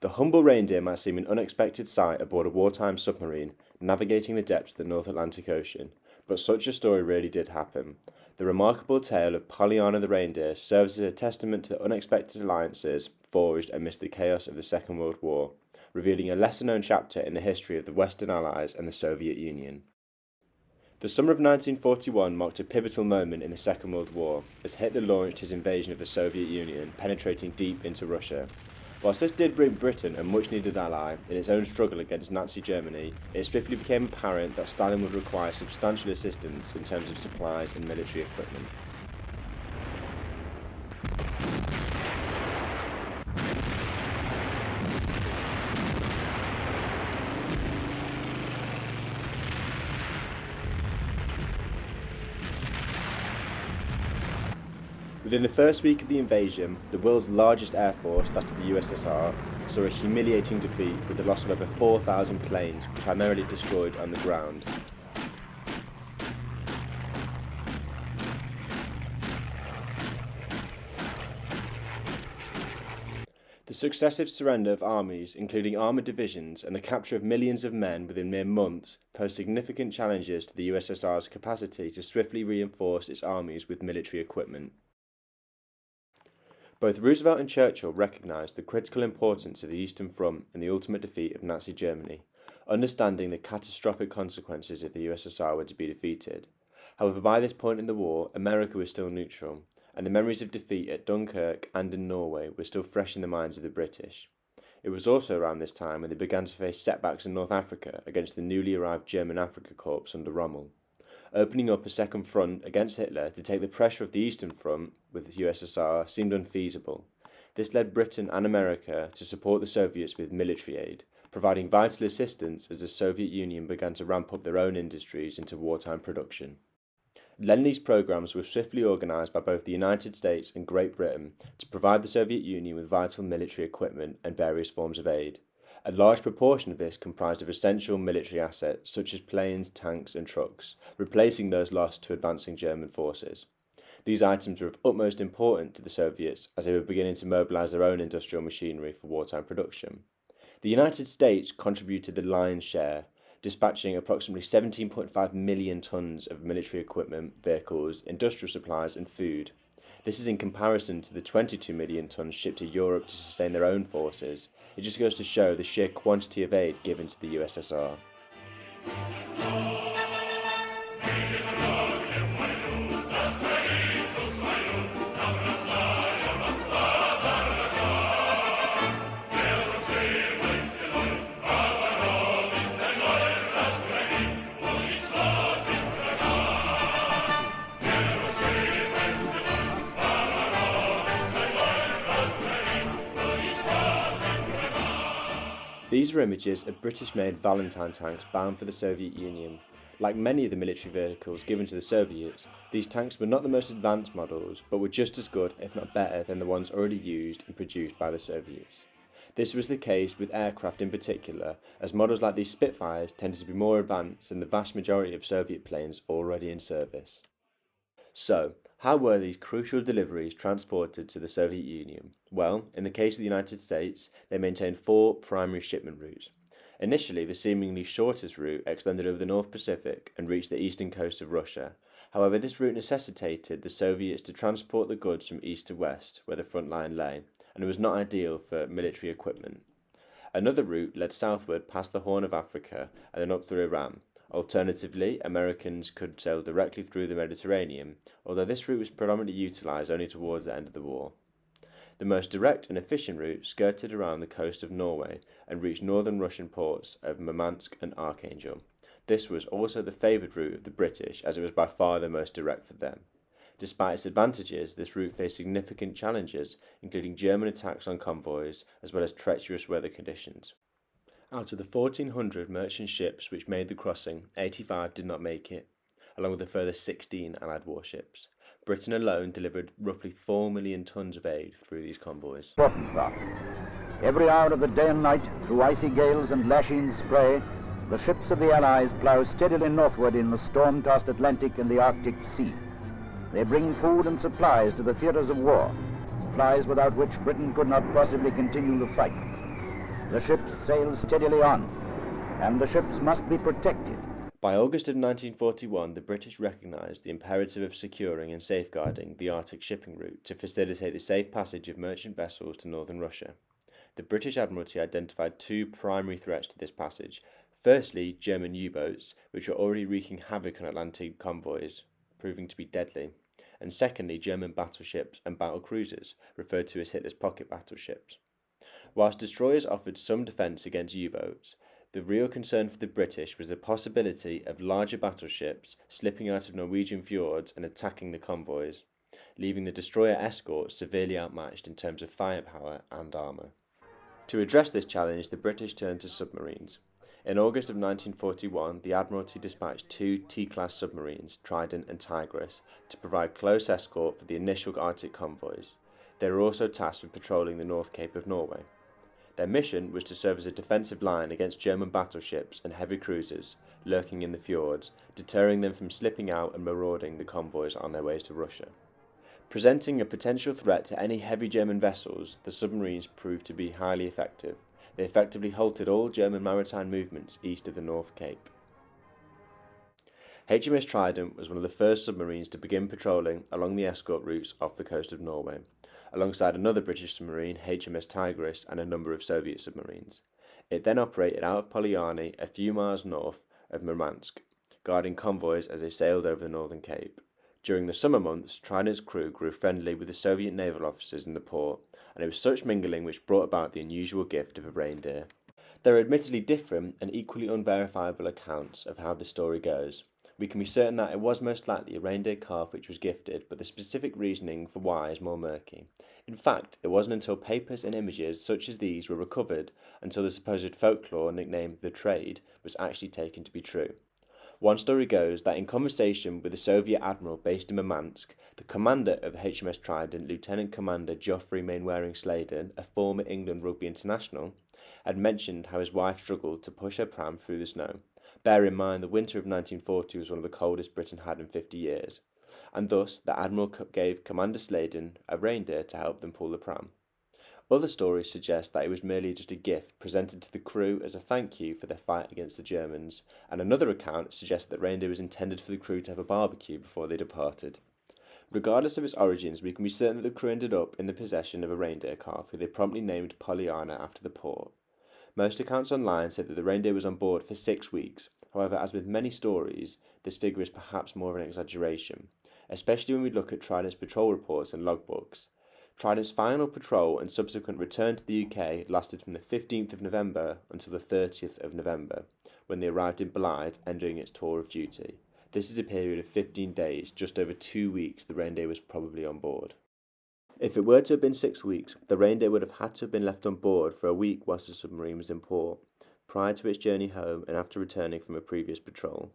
The humble Reindeer might seem an unexpected sight aboard a wartime submarine navigating the depths of the North Atlantic Ocean, but such a story really did happen. The remarkable tale of Pollyanna the Reindeer serves as a testament to the unexpected alliances forged amidst the chaos of the Second World War, revealing a lesser-known chapter in the history of the Western Allies and the Soviet Union. The summer of 1941 marked a pivotal moment in the Second World War, as Hitler launched his invasion of the Soviet Union, penetrating deep into Russia. Whilst this did bring Britain a much-needed ally in its own struggle against Nazi Germany, it swiftly became apparent that Stalin would require substantial assistance in terms of supplies and military equipment. Within the first week of the invasion, the world's largest air force, that of the USSR, saw a humiliating defeat with the loss of over 4,000 planes, primarily destroyed on the ground. The successive surrender of armies, including armoured divisions, and the capture of millions of men within mere months, posed significant challenges to the USSR's capacity to swiftly reinforce its armies with military equipment. Both Roosevelt and Churchill recognised the critical importance of the Eastern Front in the ultimate defeat of Nazi Germany, understanding the catastrophic consequences if the USSR were to be defeated. However, by this point in the war, America was still neutral, and the memories of defeat at Dunkirk and in Norway were still fresh in the minds of the British. It was also around this time when they began to face setbacks in North Africa against the newly arrived German Afrika Korps under Rommel. Opening up a second front against Hitler to take the pressure of the Eastern Front with the USSR seemed unfeasible. This led Britain and America to support the Soviets with military aid, providing vital assistance as the Soviet Union began to ramp up their own industries into wartime production. Lend-Lease programs were swiftly organised by both the United States and Great Britain to provide the Soviet Union with vital military equipment and various forms of aid. A large proportion of this comprised of essential military assets such as planes, tanks and trucks, replacing those lost to advancing German forces. These items were of utmost importance to the Soviets as they were beginning to mobilise their own industrial machinery for wartime production. The United States contributed the lion's share, dispatching approximately 17.5 million tonnes of military equipment, vehicles, industrial supplies and food. This is in comparison to the 22 million tonnes shipped to Europe to sustain their own forces. It just goes to show the sheer quantity of aid given to the USSR. These are images of British-made Valentine tanks bound for the Soviet Union. Like many of the military vehicles given to the Soviets, these tanks were not the most advanced models, but were just as good, if not better, than the ones already used and produced by the Soviets. This was the case with aircraft in particular, as models like these Spitfires tended to be more advanced than the vast majority of Soviet planes already in service. So, how were these crucial deliveries transported to the Soviet Union? Well, in the case of the United States, they maintained 4 primary shipment routes. Initially, the seemingly shortest route extended over the North Pacific and reached the eastern coast of Russia. However, this route necessitated the Soviets to transport the goods from east to west, where the front line lay, and it was not ideal for military equipment. Another route led southward past the Horn of Africa and then up through Iran. Alternatively, Americans could sail directly through the Mediterranean, although this route was predominantly utilised only towards the end of the war. The most direct and efficient route skirted around the coast of Norway and reached northern Russian ports of Murmansk and Archangel. This was also the favoured route of the British, as it was by far the most direct for them. Despite its advantages, this route faced significant challenges, including German attacks on convoys, as well as treacherous weather conditions. Out of the 1,400 merchant ships which made the crossing, 85 did not make it, along with a further 16 Allied warships. Britain alone delivered roughly 4 million tonnes of aid through these convoys. Every hour of the day and night, through icy gales and lashing spray, the ships of the Allies plough steadily northward in the storm-tossed Atlantic and the Arctic Sea. They bring food and supplies to the theatres of war, supplies without which Britain could not possibly continue the fight. The ships sail steadily on, and the ships must be protected. By August of 1941, the British recognised the imperative of securing and safeguarding the Arctic shipping route to facilitate the safe passage of merchant vessels to northern Russia. The British Admiralty identified two primary threats to this passage. Firstly, German U-boats, which were already wreaking havoc on Atlantic convoys, proving to be deadly. And secondly, German battleships and battle cruisers, referred to as Hitler's pocket battleships. Whilst destroyers offered some defence against U-boats, the real concern for the British was the possibility of larger battleships slipping out of Norwegian fjords and attacking the convoys, leaving the destroyer escorts severely outmatched in terms of firepower and armour. To address this challenge, the British turned to submarines. In August of 1941, the Admiralty dispatched two T-class submarines, Trident and Tigris, to provide close escort for the initial Arctic convoys. They were also tasked with patrolling the North Cape of Norway. Their mission was to serve as a defensive line against German battleships and heavy cruisers lurking in the fjords, deterring them from slipping out and marauding the convoys on their ways to Russia. Presenting a potential threat to any heavy German vessels, the submarines proved to be highly effective. They effectively halted all German maritime movements east of the North Cape. HMS Trident was one of the first submarines to begin patrolling along the escort routes off the coast of Norway, alongside another British submarine, HMS Tigris, and a number of Soviet submarines. It then operated out of Polyarny, a few miles north of Murmansk, guarding convoys as they sailed over the Northern Cape. During the summer months, Trident's crew grew friendly with the Soviet naval officers in the port, and it was such mingling which brought about the unusual gift of a reindeer. There are admittedly different and equally unverifiable accounts of how the story goes. We can be certain that it was most likely a reindeer calf which was gifted, but the specific reasoning for why is more murky. In fact, it wasn't until papers and images such as these were recovered until the supposed folklore nicknamed the Trade was actually taken to be true. One story goes that in conversation with a Soviet admiral based in Murmansk, the commander of HMS Trident, Lieutenant Commander Geoffrey Mainwaring Sladen, a former England rugby international, had mentioned how his wife struggled to push her pram through the snow. Bear in mind the winter of 1940 was one of the coldest Britain had in 50 years, and thus the admiral gave Commander Sladen a reindeer to help them pull the pram. Other stories suggest that it was merely just a gift presented to the crew as a thank you for their fight against the Germans, and another account suggests that reindeer was intended for the crew to have a barbecue before they departed. Regardless of its origins, we can be certain that the crew ended up in the possession of a reindeer calf, who they promptly named Polyana after the port. Most accounts online say that the reindeer was on board for 6 weeks. However, as with many stories, this figure is perhaps more of an exaggeration, especially when we look at Trident's patrol reports and logbooks. Trident's final patrol and subsequent return to the UK lasted from the 15th of November until the 30th of November, when they arrived in Blyth, ending its tour of duty. This is a period of 15 days, just over 2 weeks the reindeer was probably on board. If it were to have been 6 weeks, the reindeer would have had to have been left on board for a week whilst the submarine was in port, prior to its journey home and after returning from a previous patrol.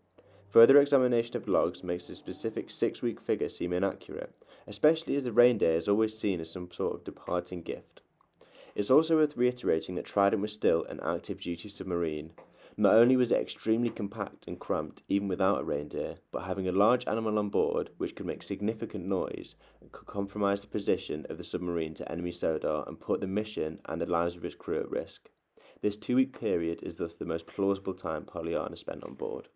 Further examination of logs makes the specific 6-week figure seem inaccurate, especially as the reindeer is always seen as some sort of departing gift. It's also worth reiterating that Trident was still an active duty submarine. Not only was it extremely compact and cramped even without a reindeer, but having a large animal on board which could make significant noise could compromise the position of the submarine to enemy sonar and put the mission and the lives of its crew at risk. This 2-week period is thus the most plausible time Polyana spent on board.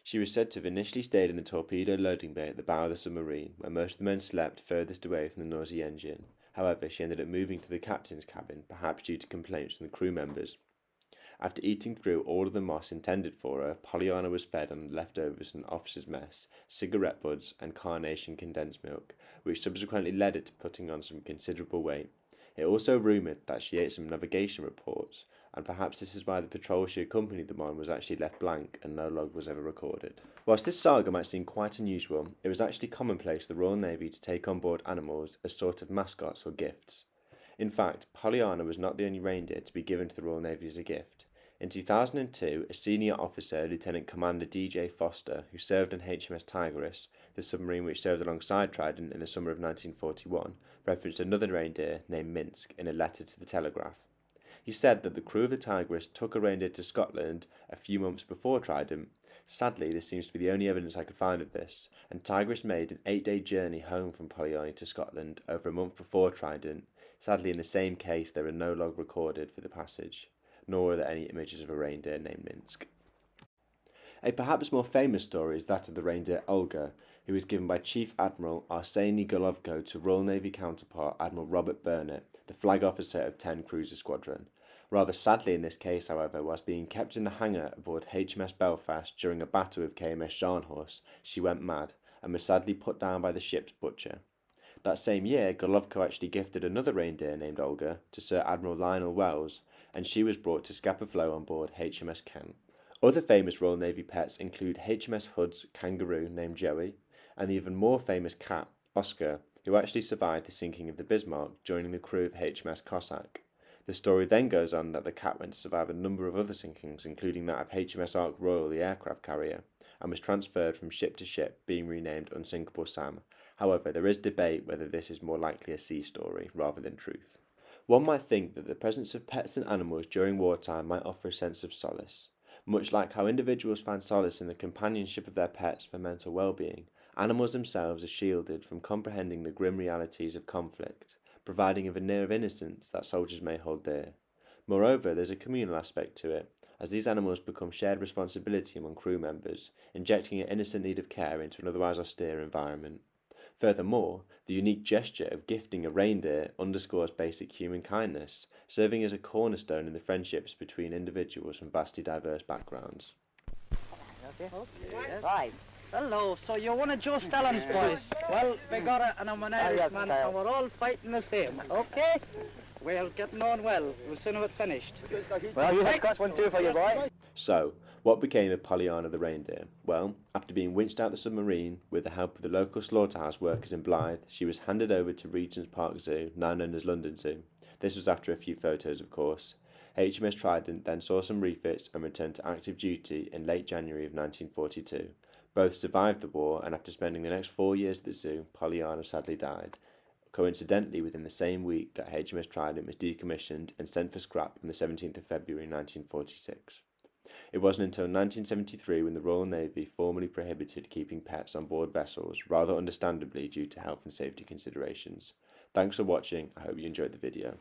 She was said to have initially stayed in the torpedo loading bay at the bow of the submarine, where most of the men slept furthest away from the noisy engine. However, she ended up moving to the captain's cabin, perhaps due to complaints from the crew members. After eating through all of the moss intended for her, Polyana was fed on leftovers from an officer's mess, cigarette butts, and carnation condensed milk, which subsequently led it to putting on some considerable weight. It also rumoured that she ate some navigation reports, and perhaps this is why the patrol she accompanied them on was actually left blank and no log was ever recorded. Whilst this saga might seem quite unusual, it was actually commonplace for the Royal Navy to take on board animals as sort of mascots or gifts. In fact, Polyana was not the only reindeer to be given to the Royal Navy as a gift. In 2002, a senior officer, Lieutenant Commander D.J. Foster, who served on HMS Tigris, the submarine which served alongside Trident in the summer of 1941, referenced another reindeer named Minsk in a letter to the Telegraph. He said that the crew of the Tigris took a reindeer to Scotland a few months before Trident. Sadly, this seems to be the only evidence I could find of this, and Tigris made an 8-day journey home from Polyarny to Scotland over a month before Trident. Sadly, in the same case, there are no log recorded for the passage. nor are there any images of a reindeer named Minsk. A perhaps more famous story is that of the reindeer Olga, who was given by Chief Admiral Arseny Golovko to Royal Navy counterpart Admiral Robert Burnett, the flag officer of 10 Cruiser Squadron. Rather sadly in this case, however, whilst being kept in the hangar aboard HMS Belfast during a battle with KMS Scharnhorst, she went mad and was sadly put down by the ship's butcher. That same year, Golovko actually gifted another reindeer named Olga to Sir Admiral Lionel Wells, and she was brought to Scapa Flow on board HMS Kent. Other famous Royal Navy pets include HMS Hood's kangaroo named Joey, and the even more famous cat, Oscar, who actually survived the sinking of the Bismarck, joining the crew of HMS Cossack. The story then goes on that the cat went to survive a number of other sinkings, including that of HMS Ark Royal, the aircraft carrier, and was transferred from ship to ship, being renamed Unsinkable Sam. However, there is debate whether this is more likely a sea story rather than truth. One might think that the presence of pets and animals during wartime might offer a sense of solace. Much like how individuals find solace in the companionship of their pets for mental well-being, animals themselves are shielded from comprehending the grim realities of conflict, providing a veneer of innocence that soldiers may hold dear. Moreover, there's a communal aspect to it, as these animals become shared responsibility among crew members, injecting an innocent need of care into an otherwise austere environment. Furthermore, the unique gesture of gifting a reindeer underscores basic human kindness, serving as a cornerstone in the friendships between individuals from vastly diverse backgrounds. Okay. Right. Hello, so you're one of Joe Stallin's boys. Well, we got it, and I'm an Irishman, and we're all fighting the same, okay? We're getting on well. We'll soon have it finished. Well, you have got one too for you, boy. So, what became of Pollyanna the reindeer? Well, after being winched out the submarine with the help of the local slaughterhouse workers in Blyth, she was handed over to Regent's Park Zoo, now known as London Zoo. This was after a few photos, of course. HMS Trident then saw some refits and returned to active duty in late January of 1942. Both survived the war, and after spending the next 4 years at the zoo, Pollyanna sadly died, coincidentally within the same week that HMS Trident was decommissioned and sent for scrap on the 17th of February 1946. It wasn't until 1973 when the Royal Navy formally prohibited keeping pets on board vessels, rather understandably due to health and safety considerations. Thanks for watching, I hope you enjoyed the video.